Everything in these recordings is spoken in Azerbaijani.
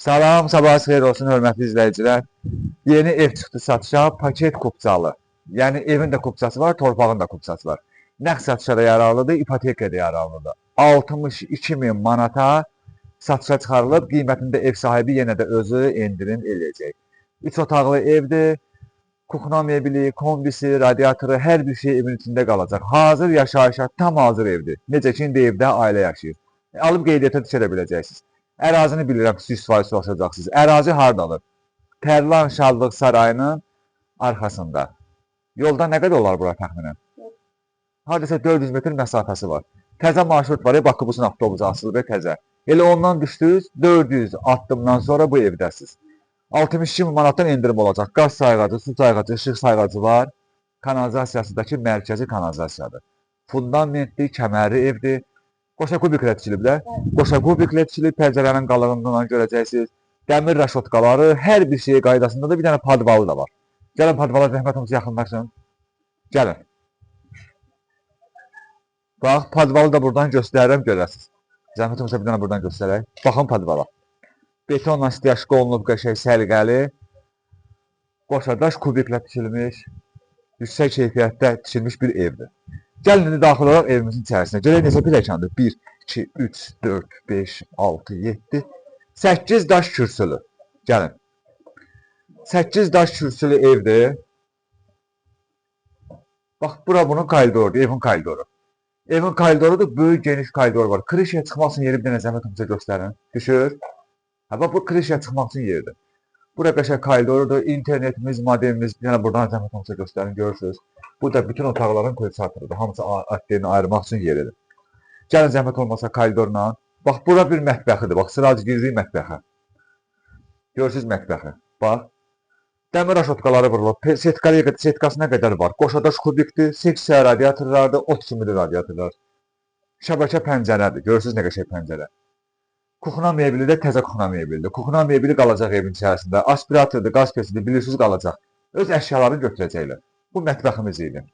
Salam, sabahınız xeyir olsun, hörmətli izləyicilər. Yeni ev çıxdı satışa, paket kupçalı. Yəni evin də kupçası var, torpağın da kupçası var. Nəqd satışa da yararlıdır, ipoteka da yararlıdır. 62 min manata satışa çıxarılıb, qiymətində ev sahibi yenə də özü endirim eləyəcək. 3 otaqlı evdir, kuxna mebeli, kombisi, radiatoru, hər bir şey evin içində qalacaq. Hazır yaşayışa tam hazır evdir. Necə ki, indi evdə ailə yaşayır. Alıb qeydiyyata düşə də biləcəksiniz. Ərazini bilirəm ki, 100% soruşacaqsınız. Ərazi hardadır? Tərlan Şadlıq Sarayının arxasında. Yoldan nə qədər olar bura təxminən? Hardasa 400 metr məsafəsi var. Təzə marşrut var, Bakıbus'un avtobusu açılıb təzə. Elə ondan düşdünüz, 400 addımdan sonra bu evdəsiz. 62 min manatdan endirim olacaq. Qaz sayğacı, su sayğacı, işıq sayğacı var. Kanalizasiyasındakı mərkəzi kanalizasiyadır. Fundamentli, kəmərli evdir. Qoşa kubiklə tikilib də. Qoşa kubiklə tikilib, pəncərənin qalığından görəcəksiniz. Dəmir raşotkaları, hər bir şey qaydasında da bir dənə padvalı da var. Gəlin padvala zəhmət olmasa yaxınlaşın. Gəlin. Bax, padvalı da buradan göstərirəm, görəsiniz. Zəhmət olmasa bir dənə buradan göstərək. Baxın padvala. Betonla stiyaj olunub qəşəng səliqəli. Qoşadaş kubiklə tikilmiş, yüksək keyfiyyətdə tikilmiş bir evdir. Gəlin indi daxil olaraq evimizin içərisinə. Görək necə pilləkəndir. 1, 2, 3, 4, 5, 6, 7, 8 daş kürsülü. Gəlin. 8 daş kürsülü evdir. Bax, bura bunun koridorudur, evin koridoru. Evin koridorudur, böyük geniş koridor var. Krişaya çıxmaq üçün yeri bir dənə zəhmət olmasa göstərin. Düşür. Bax, bu krişaya çıxmaq üçün yeridir. Bura qəşəng koridorudur, internetimiz, modemimiz, yəni buradan zəhmət olmasa göstərin, görürsünüz. Bu da bütün otaqların kulçatıdır. Hamısı adlarını ayırmaq üçün yeridir. Gəlin zəhmət olmasa koridorla. Bax, bura bir mətbəxidir. Bax, sıracı girdik mətbəxə. Görürsünüz mətbəxi. Bax. Dəmir aşotkaları vurulub. Setkasına qədər var. Qoşadaş kubikdir, seksiya radiatorlardır, ot kimidir radiatorlar. Şəbəkə pəncərədir. Görürsünüz nə qəşəng pəncərə. Kuxna mebeli də təzə kuxna mebelidir. Kuxna mebeli qalacaq evin içərisində. Aspiratordur, qaz pesidir, bilirsiniz qalacaq. Öz əşyalarını götürəcəklər. Bu mətbəximiz idi.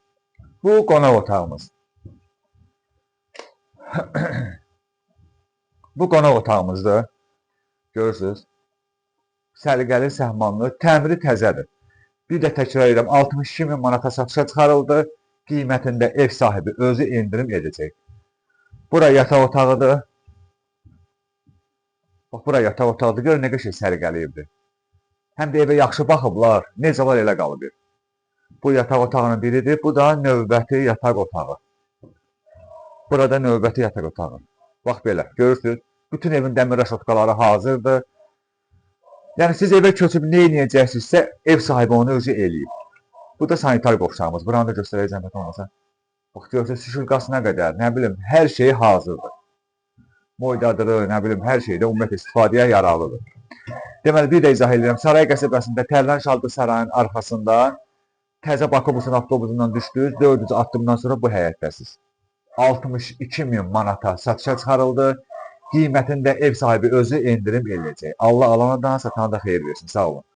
Bu qonaq otağımız. Bu qonaq otağımızdır. Görürsünüz. Səliqəli, səhmanlı, təmiri təzədir. Bir də təkrar edirəm, 62 min manata satışa çıxarıldı. Qiymətində ev sahibi özü endirim edəcək. Bura yataq otağıdır. Bax, bura yataq otağıdır. Görün nə qəşəng səliqəli evdir. Həm də evə yaxşı baxıblar. Necə var elə qalıb ev. Bu yataq otağının biridir. Bu da növbəti yataq otağı. Burada növbəti yataq otağı. Bax belə, görürsünüz. Bütün evin dəmir raşotkaları hazırdır. Yəni siz evə köçüb nə edəcəksinizsə, ev sahibi onu özü eləyib. Bu da sanitar qovşağımız. Buranı da göstərəcəm olmasa. Bax, görürsünüz, şüşülqasına qədər, nə bilim, hər şey hazırdır. Moydadırı, nə bilim, hər şeydə ümumiyyətlə istifadəyə yararlıdır. Deməli, bir də izah edirəm. Saray qəsəbəsində Tərlan Şadlıq Sarayının arxasında təzə Bakıbus'un avtobusundan düşdünüz, 400 addımdan sonra bu həyətdəsiz. 62 min manata satışa çıxarıldı. Qiymətində ev sahibi özü endirim eləyəcək. Allah alana da, satana da xeyir versin. Sağ olun.